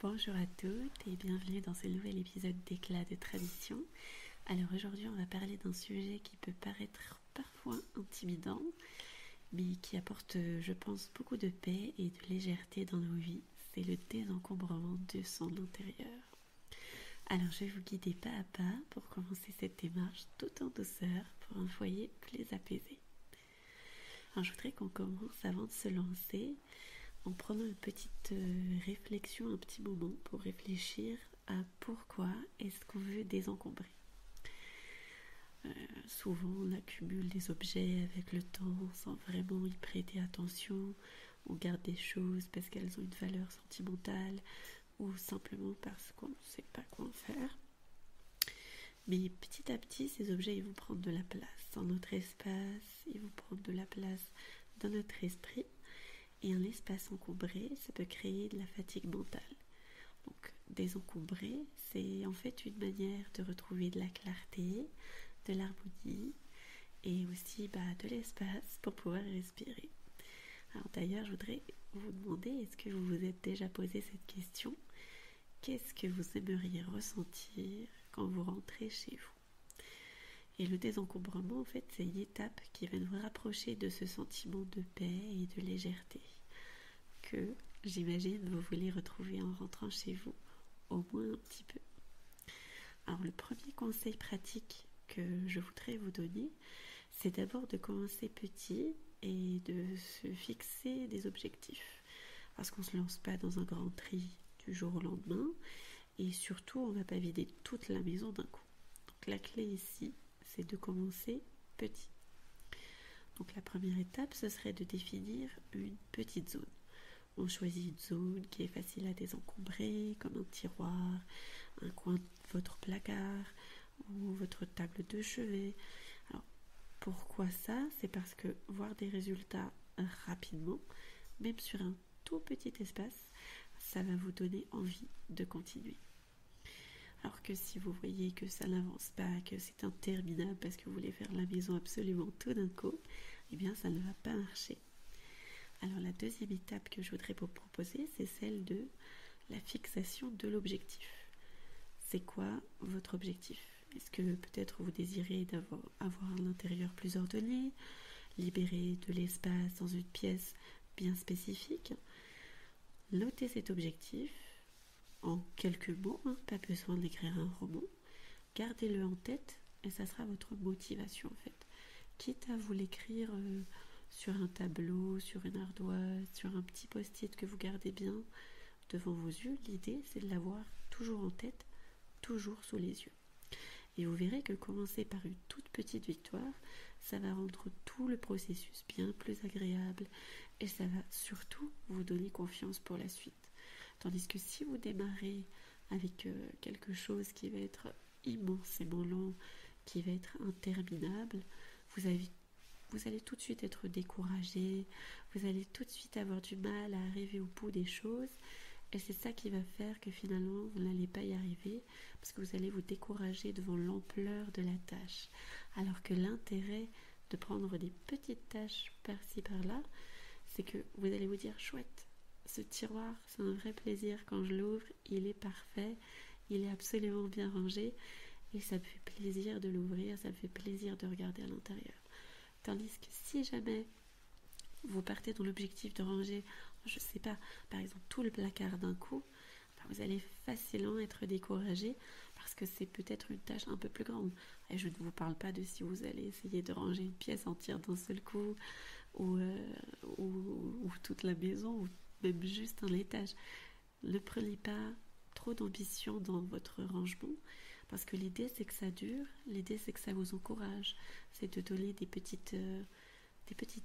Bonjour à toutes et bienvenue dans ce nouvel épisode d'Éclat de tradition. Alors aujourd'hui on va parler d'un sujet qui peut paraître parfois intimidant, mais qui apporte, je pense, beaucoup de paix et de légèreté dans nos vies. C'est le désencombrement de son intérieur. Alors je vais vous guider pas à pas pour commencer cette démarche tout en douceur pour un foyer plus apaisé. Alors je voudrais qu'on commence avant de se lancer en prenant une petite réflexion, un petit moment pour réfléchir à pourquoi est-ce qu'on veut désencombrer. Souvent on accumule des objets avec le temps sans vraiment y prêter attention. On garde des choses parce qu'elles ont une valeur sentimentale ou simplement parce qu'on ne sait pas quoi en faire. Mais petit à petit, ces objets ils vont prendre de la place dans notre espace, ils vont prendre de la place dans notre esprit. Et un espace encombré, ça peut créer de la fatigue mentale. Donc désencombrer, c'est en fait une manière de retrouver de la clarté, de l'harmonie et aussi de l'espace pour pouvoir respirer. Alors d'ailleurs, je voudrais vous demander, est-ce que vous vous êtes déjà posé cette question ? Qu'est-ce que vous aimeriez ressentir quand vous rentrez chez vous ? Et le désencombrement, en fait, c'est une étape qui va nous rapprocher de ce sentiment de paix et de légèreté que, j'imagine, vous voulez retrouver en rentrant chez vous, au moins un petit peu. Alors, le premier conseil pratique que je voudrais vous donner, c'est d'abord de commencer petit et de se fixer des objectifs. Parce qu'on ne se lance pas dans un grand tri du jour au lendemain et surtout, on ne va pas vider toute la maison d'un coup. Donc, la clé ici, c'est de commencer petit. Donc la première étape, ce serait de définir une petite zone. On choisit une zone qui est facile à désencombrer, comme un tiroir, un coin de votre placard ou votre table de chevet. Alors, pourquoi ça ? C'est parce que voir des résultats rapidement, même sur un tout petit espace, ça va vous donner envie de continuer. Alors que si vous voyez que ça n'avance pas, que c'est interminable parce que vous voulez faire la maison absolument tout d'un coup, eh bien ça ne va pas marcher. Alors la deuxième étape que je voudrais vous proposer, c'est celle de la fixation de l'objectif. C'est quoi votre objectif ? Est-ce que peut-être vous désirez avoir un intérieur plus ordonné, libérer de l'espace dans une pièce bien spécifique ? Notez cet objectif en quelques mots, pas besoin d'écrire un roman. Gardez-le en tête et ça sera votre motivation en fait. Quitte à vous l'écrire sur un tableau, sur une ardoise, sur un petit post-it que vous gardez bien devant vos yeux, l'idée c'est de l'avoir toujours en tête, toujours sous les yeux. Et vous verrez que commencer par une toute petite victoire, ça va rendre tout le processus bien plus agréable et ça va surtout vous donner confiance pour la suite. Tandis que si vous démarrez avec quelque chose qui va être immensément long, qui va être interminable, vous allez tout de suite être découragé, vous allez tout de suite avoir du mal à arriver au bout des choses et c'est ça qui va faire que finalement vous n'allez pas y arriver parce que vous allez vous décourager devant l'ampleur de la tâche. Alors que l'intérêt de prendre des petites tâches par-ci par-là, c'est que vous allez vous dire chouette, ce tiroir c'est un vrai plaisir quand je l'ouvre, il est parfait, il est absolument bien rangé et ça me fait plaisir de l'ouvrir, ça me fait plaisir de regarder à l'intérieur. Tandis que si jamais vous partez dans l'objectif de ranger, je sais pas, par exemple tout le placard d'un coup, vous allez facilement être découragé parce que c'est peut-être une tâche un peu plus grande. Et je ne vous parle pas de si vous allez essayer de ranger une pièce entière d'un seul coup ou toute la maison ou même juste un étage. Ne prenez pas trop d'ambition dans votre rangement parce que l'idée c'est que ça dure, l'idée c'est que ça vous encourage, c'est de donner des petites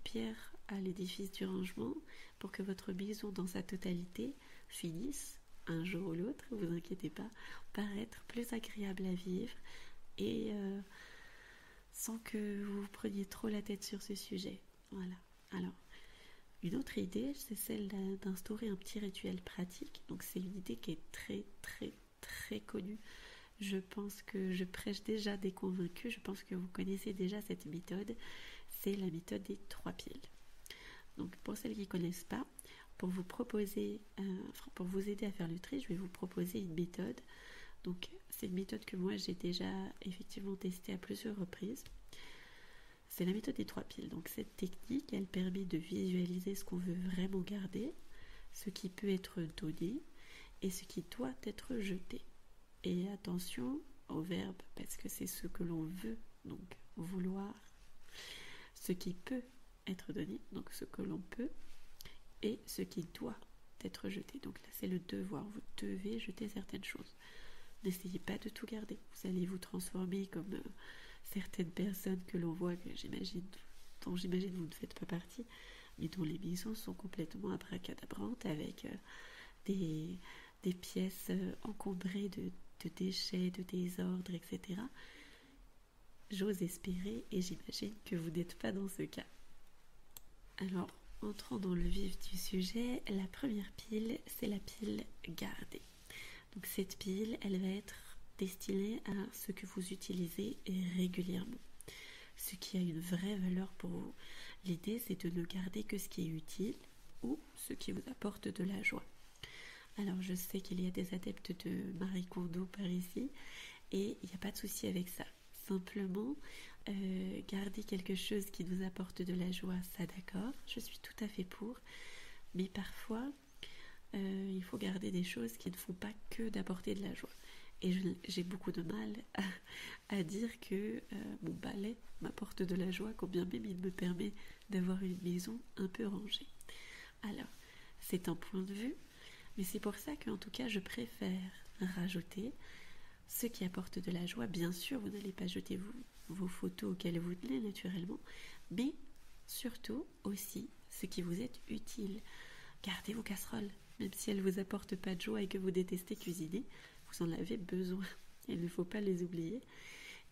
pierres à l'édifice du rangement pour que votre maison dans sa totalité finisse un jour ou l'autre, ne vous inquiétez pas, par être plus agréable à vivre et sans que vous preniez trop la tête sur ce sujet. Voilà. Alors, une autre idée, c'est celle d'instaurer un petit rituel pratique. Donc c'est une idée qui est très très très connue. Je pense que je prêche déjà des convaincus, je pense que vous connaissez déjà cette méthode. C'est la méthode des 3 piles. Donc pour celles qui ne connaissent pas, pour vous proposer, pour vous aider à faire le tri, je vais vous proposer une méthode. Donc c'est une méthode que moi j'ai déjà effectivement testée à plusieurs reprises. C'est la méthode des 3 piles. Donc cette technique, elle permet de visualiser ce qu'on veut vraiment garder, ce qui peut être donné et ce qui doit être jeté. Et attention au verbe, parce que c'est ce que l'on veut, donc vouloir, ce qui peut être donné, donc ce que l'on peut, et ce qui doit être jeté. Donc là, c'est le devoir. Vous devez jeter certaines choses. N'essayez pas de tout garder. Vous allez vous transformer comme certaines personnes que l'on voit, dont j'imagine vous ne faites pas partie, mais dont les maisons sont complètement abracadabrantes avec des pièces encombrées de déchets, de désordre, etc. J'ose espérer et j'imagine que vous n'êtes pas dans ce cas. Alors, entrons dans le vif du sujet, la première pile, c'est la pile garder. Donc cette pile, elle va être destinée à ce que vous utilisez régulièrement, ce qui a une vraie valeur pour vous. L'idée, c'est de ne garder que ce qui est utile ou ce qui vous apporte de la joie. Alors, je sais qu'il y a des adeptes de Marie Kondo par ici, et il n'y a pas de souci avec ça. Simplement, garder quelque chose qui nous apporte de la joie, ça d'accord, je suis tout à fait pour, mais parfois, il faut garder des choses qui ne font pas que d'apporter de la joie. Et j'ai beaucoup de mal à dire que mon balai m'apporte de la joie, quand bien même il me permet d'avoir une maison un peu rangée. Alors, c'est un point de vue, mais c'est pour ça qu'en tout cas, je préfère rajouter ce qui apporte de la joie. Bien sûr, vous n'allez pas jeter vos photos auxquelles vous tenez naturellement, mais surtout aussi ce qui vous est utile. Gardez vos casseroles, même si elles ne vous apportent pas de joie et que vous détestez cuisiner, vous en avez besoin. Il ne faut pas les oublier.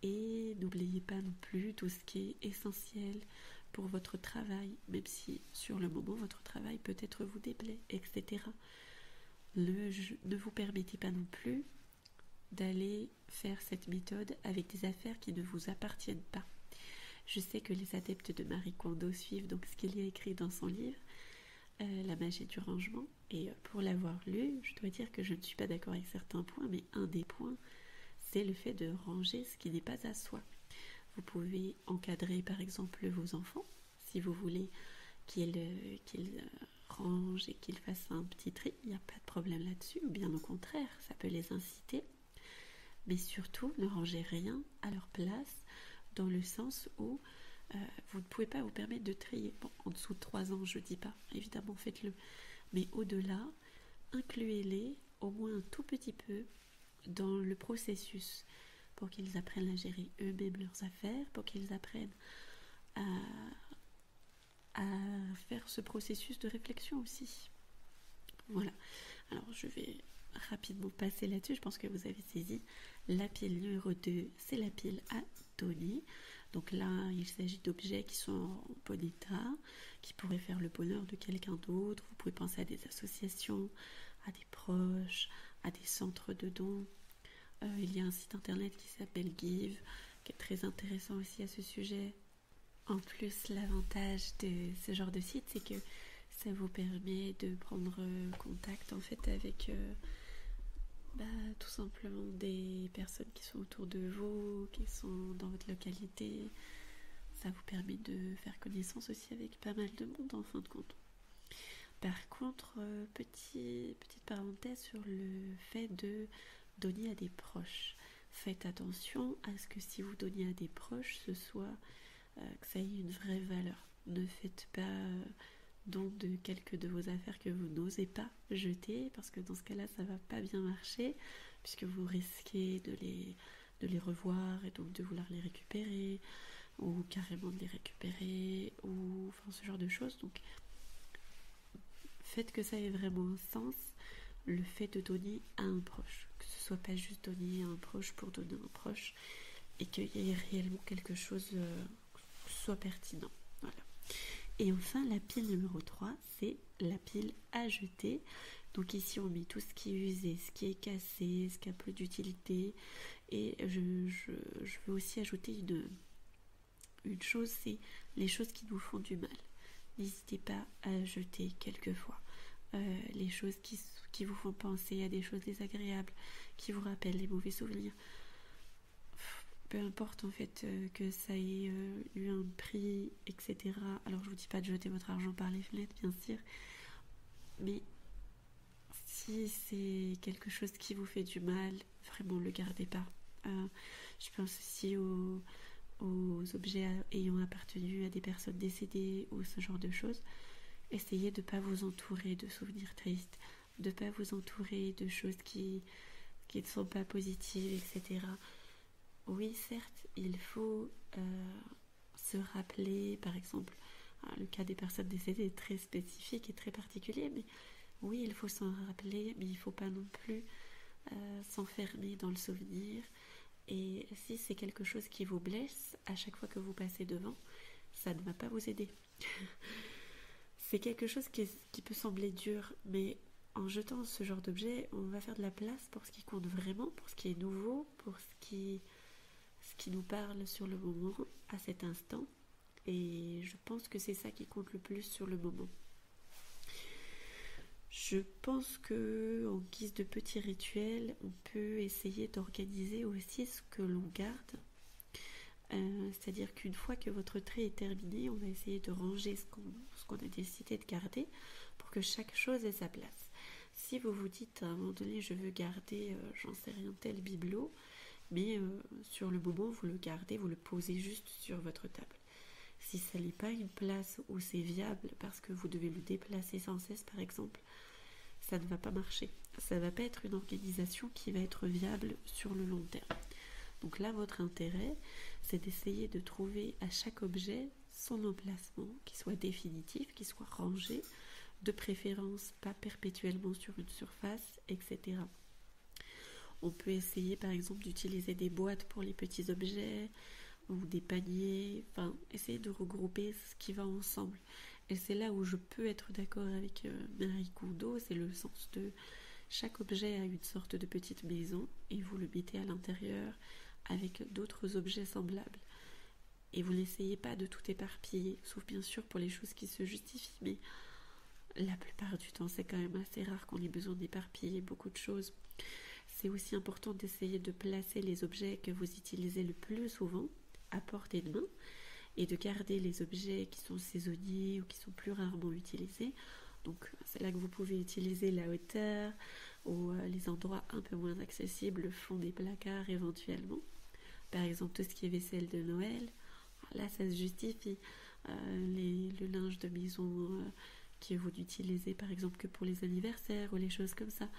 Et n'oubliez pas non plus tout ce qui est essentiel pour votre travail, même si sur le moment votre travail peut-être vous déplaît, etc. Ne vous permettez pas non plus d'aller faire cette méthode avec des affaires qui ne vous appartiennent pas. Je sais que les adeptes de Marie Kondo suivent donc ce qu'il y a écrit dans son livre, La magie du rangement, et pour l'avoir lu, je dois dire que je ne suis pas d'accord avec certains points, mais un des points, c'est le fait de ranger ce qui n'est pas à soi. Vous pouvez encadrer par exemple vos enfants, si vous voulez qu'ils rangent et qu'ils fassent un petit tri, il n'y a pas de problème là-dessus, ou bien au contraire, ça peut les inciter. Mais surtout, ne rangez rien à leur place, dans le sens où vous ne pouvez pas vous permettre de trier. Bon, en dessous de 3 ans, je ne dis pas, évidemment faites-le. Mais au-delà, incluez-les au moins un tout petit peu dans le processus pour qu'ils apprennent à gérer eux-mêmes leurs affaires, pour qu'ils apprennent à faire ce processus de réflexion aussi. Voilà. Alors, je vais rapidement passer là-dessus. Je pense que vous avez saisi. La pile numéro 2, c'est la pile à donner. Donc là, il s'agit d'objets qui sont en bon état, qui pourraient faire le bonheur de quelqu'un d'autre. Vous pouvez penser à des associations, à des proches, à des centres de dons. Il y a un site internet qui s'appelle Give, qui est très intéressant aussi à ce sujet. En plus, l'avantage de ce genre de site, c'est que ça vous permet de prendre contact en fait avec tout simplement des personnes qui sont autour de vous, qui sont dans votre localité. Ça vous permet de faire connaissance aussi avec pas mal de monde en fin de compte. Par contre, petite parenthèse sur le fait de donner à des proches. Faites attention à ce que si vous donnez à des proches, ce soit que ça ait une vraie valeur. Ne faites pas don de quelques de vos affaires que vous n'osez pas jeter, parce que dans ce cas-là, ça va pas bien marcher, puisque vous risquez de les revoir et donc de vouloir les récupérer, ou carrément de les récupérer, ou enfin ce genre de choses. Donc faites que ça ait vraiment un sens, le fait de donner à un proche, que ce soit pas juste donner à un proche pour donner à un proche, et qu'il y ait réellement quelque chose soit pertinent. Voilà. Et enfin, la pile numéro 3, c'est la pile à jeter. Donc ici, on met tout ce qui est usé, ce qui est cassé, ce qui a plus d'utilité. Et je veux aussi ajouter une chose, c'est les choses qui nous font du mal. N'hésitez pas à jeter quelquefois. les choses qui vous font penser à des choses désagréables, qui vous rappellent les mauvais souvenirs. Peu importe en fait que ça ait eu un prix, etc. Alors je vous dis pas de jeter votre argent par les fenêtres, bien sûr, mais si c'est quelque chose qui vous fait du mal, vraiment le gardez pas. Je pense aussi aux objets ayant appartenu à des personnes décédées ou ce genre de choses. Essayez de ne pas vous entourer de souvenirs tristes, de ne pas vous entourer de choses qui ne sont pas positives, etc. Oui, certes, il faut se rappeler, par exemple, le cas des personnes décédées est très spécifique et très particulier, mais oui, il faut s'en rappeler, mais il ne faut pas non plus s'enfermer dans le souvenir. Et si c'est quelque chose qui vous blesse à chaque fois que vous passez devant, ça ne va pas vous aider. C'est quelque chose qui peut sembler dur, mais en jetant ce genre d'objet, on va faire de la place pour ce qui compte vraiment, pour ce qui est nouveau, pour ce qui nous parle sur le moment, à cet instant. Et je pense que c'est ça qui compte le plus sur le moment. Je pense que en guise de petits rituels, on peut essayer d'organiser aussi ce que l'on garde. C'est-à-dire qu'une fois que votre trait est terminé, on va essayer de ranger ce qu'on a décidé de garder pour que chaque chose ait sa place. Si vous vous dites à un moment donné, je veux garder, j'en sais rien, tel bibelot, mais sur le moment, vous le gardez, vous le posez juste sur votre table. Si ça n'est pas une place où c'est viable parce que vous devez le déplacer sans cesse, par exemple, ça ne va pas marcher. Ça ne va pas être une organisation qui va être viable sur le long terme. Donc là, votre intérêt, c'est d'essayer de trouver à chaque objet son emplacement, qui soit définitif, qui soit rangé, de préférence pas perpétuellement sur une surface, etc. On peut essayer par exemple d'utiliser des boîtes pour les petits objets ou des paniers, enfin essayer de regrouper ce qui va ensemble. Et c'est là où je peux être d'accord avec Marie Kondo, c'est le sens de chaque objet a une sorte de petite maison et vous le mettez à l'intérieur avec d'autres objets semblables. Et vous n'essayez pas de tout éparpiller, sauf bien sûr pour les choses qui se justifient, mais la plupart du temps c'est quand même assez rare qu'on ait besoin d'éparpiller beaucoup de choses. C'est aussi important d'essayer de placer les objets que vous utilisez le plus souvent à portée de main et de garder les objets qui sont saisonniers ou qui sont plus rarement utilisés. Donc c'est là que vous pouvez utiliser la hauteur ou les endroits un peu moins accessibles, le fond des placards éventuellement. Par exemple tout ce qui est vaisselle de Noël, là ça se justifie. Le linge de maison que vous n'utilisez par exemple que pour les anniversaires ou les choses comme ça.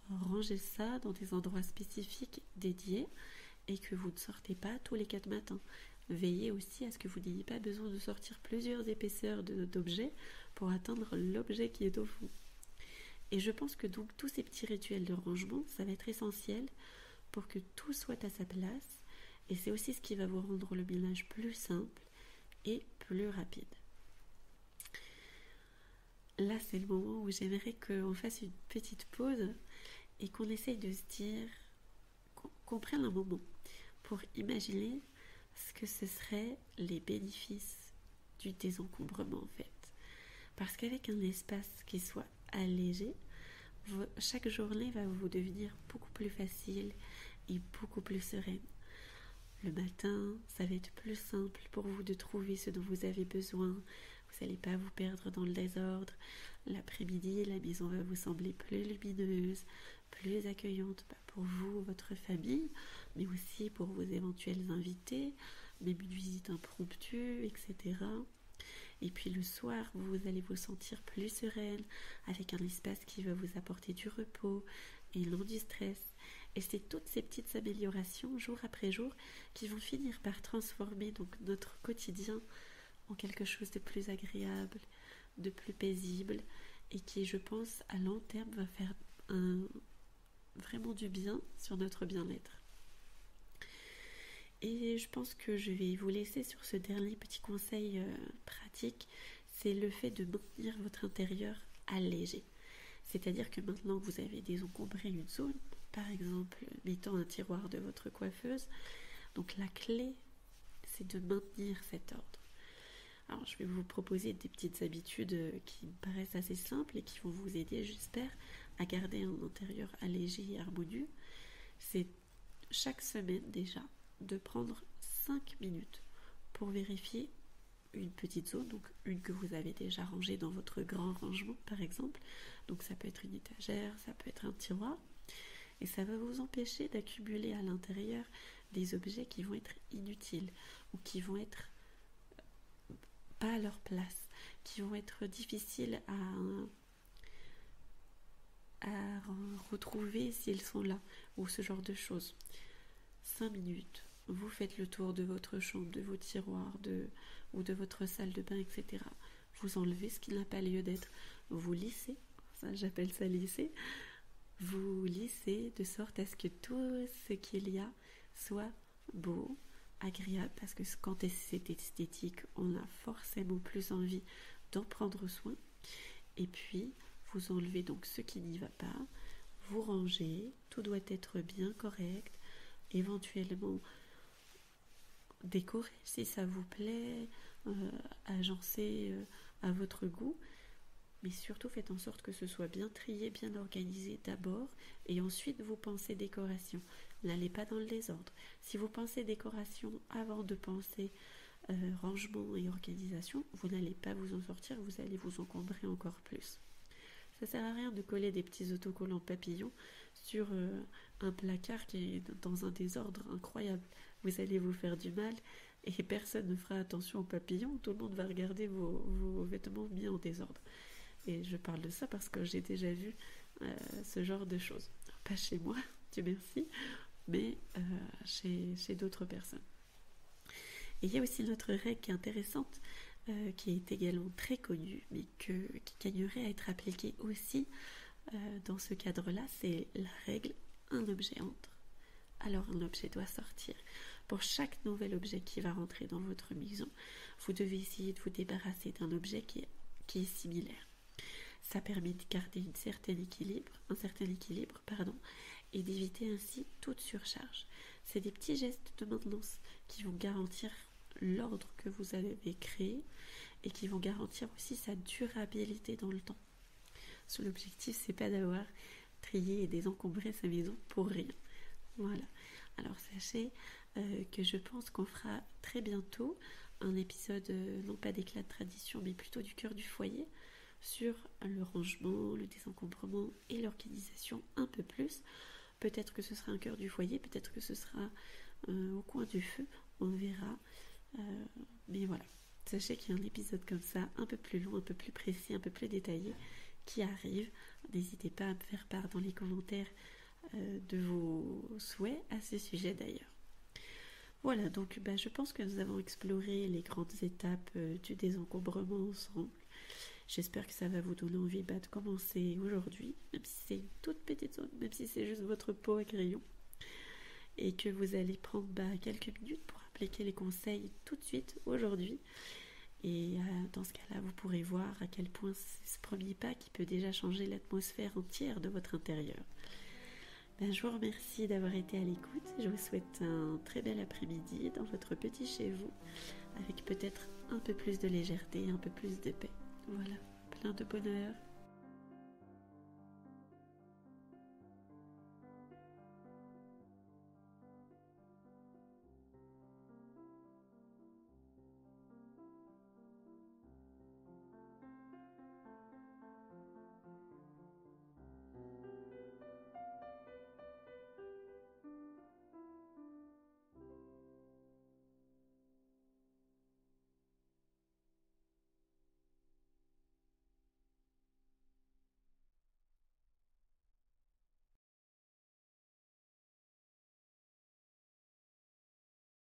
Rangez ça dans des endroits spécifiques dédiés et que vous ne sortez pas tous les 4 matins. Veillez aussi à ce que vous n'ayez pas besoin de sortir plusieurs épaisseurs d'objets pour atteindre l'objet qui est au fond. Et je pense que donc tous ces petits rituels de rangement, ça va être essentiel pour que tout soit à sa place. Et c'est aussi ce qui va vous rendre le ménage plus simple et plus rapide. Là, c'est le moment où j'aimerais qu'on fasse une petite pause et qu'on essaye de se dire, qu'on prenne un moment pour imaginer ce que ce seraient les bénéfices du désencombrement en fait. Parce qu'avec un espace qui soit allégé, chaque journée va vous devenir beaucoup plus facile et beaucoup plus sereine. Le matin, ça va être plus simple pour vous de trouver ce dont vous avez besoin. Vous n'allez pas vous perdre dans le désordre. L'après-midi, la maison va vous sembler plus lumineuse, plus accueillante pour vous, votre famille, mais aussi pour vos éventuels invités, même une visite impromptue, etc. Et puis le soir, vous allez vous sentir plus sereine, avec un espace qui va vous apporter du repos et non du stress. Et c'est toutes ces petites améliorations, jour après jour, qui vont finir par transformer donc notre quotidien en quelque chose de plus agréable, de plus paisible, et qui, je pense, à long terme, va faire vraiment du bien sur notre bien-être. Et je pense que je vais vous laisser sur ce dernier petit conseil pratique, c'est le fait de maintenir votre intérieur allégé. C'est-à-dire que maintenant que vous avez désencombré une zone, par exemple, mettons un tiroir de votre coiffeuse, donc la clé, c'est de maintenir cet ordre. Alors, je vais vous proposer des petites habitudes qui me paraissent assez simples et qui vont vous aider, j'espère, à garder un intérieur allégé et harmonieux. C'est chaque semaine déjà de prendre 5 minutes pour vérifier une petite zone, donc une que vous avez déjà rangée dans votre grand rangement par exemple. Donc ça peut être une étagère, ça peut être un tiroir. Et ça va vous empêcher d'accumuler à l'intérieur des objets qui vont être inutiles ou qui vont être pas à leur place, qui vont être difficiles à retrouver s'ils sont là, ou ce genre de choses. 5 minutes, vous faites le tour de votre chambre, de vos tiroirs, ou de votre salle de bain, etc. Vous enlevez ce qui n'a pas lieu d'être. Vous lissez, ça j'appelle ça lisser. Vous lissez de sorte à ce que tout ce qu'il y a soit beau, agréable, parce que quand c'est esthétique, on a forcément plus envie d'en prendre soin. Et puis, vous enlevez donc ce qui n'y va pas, vous rangez, tout doit être bien correct, éventuellement décorer si ça vous plaît, agencer à votre goût, mais surtout faites en sorte que ce soit bien trié, bien organisé d'abord, et ensuite vous pensez décoration. N'allez pas dans le désordre. Si vous pensez décoration avant de penser rangement et organisation, vous n'allez pas vous en sortir, vous allez vous encombrer encore plus. Ça sert à rien de coller des petits autocollants papillons sur un placard qui est dans un désordre incroyable. Vous allez vous faire du mal et personne ne fera attention aux papillons. Tout le monde va regarder vos vêtements mis en désordre. Et je parle de ça parce que j'ai déjà vu ce genre de choses. Pas chez moi, Dieu merci, mais chez d'autres personnes. Et il y a aussi une autre règle qui est intéressante, qui est également très connue, mais qui gagnerait à être appliquée aussi dans ce cadre-là, c'est la règle un objet entre. Alors un objet doit sortir. Pour chaque nouvel objet qui va rentrer dans votre maison, vous devez essayer de vous débarrasser d'un objet qui est similaire. Ça permet de garder un certain équilibre, et d'éviter ainsi toute surcharge. C'est des petits gestes de maintenance qui vont garantir l'ordre que vous avez créé et qui vont garantir aussi sa durabilité dans le temps. L'objectif, c'est pas d'avoir trié et désencombré sa maison pour rien. Voilà. Alors sachez que je pense qu'on fera très bientôt un épisode, non pas d'éclat de tradition, mais plutôt du cœur du foyer, sur le rangement, le désencombrement et l'organisation un peu plus. Peut-être que ce sera un cœur du foyer, peut-être que ce sera au coin du feu, on verra. Mais voilà, sachez qu'il y a un épisode comme ça, un peu plus long, un peu plus précis, un peu plus détaillé, qui arrive. N'hésitez pas à me faire part dans les commentaires de vos souhaits à ce sujet d'ailleurs. Voilà, donc je pense que nous avons exploré les grandes étapes du désencombrement ensemble. J'espère que ça va vous donner envie de commencer aujourd'hui, même si c'est une toute petite zone, même si c'est juste votre pot à crayon, et que vous allez prendre quelques minutes pour appliquer les conseils tout de suite aujourd'hui. Et dans ce cas-là, vous pourrez voir à quel point c'est ce premier pas qui peut déjà changer l'atmosphère entière de votre intérieur. Je vous remercie d'avoir été à l'écoute. Je vous souhaite un très bel après-midi dans votre petit chez vous, avec peut-être un peu plus de légèreté, un peu plus de paix. Voilà, plein de bonheur.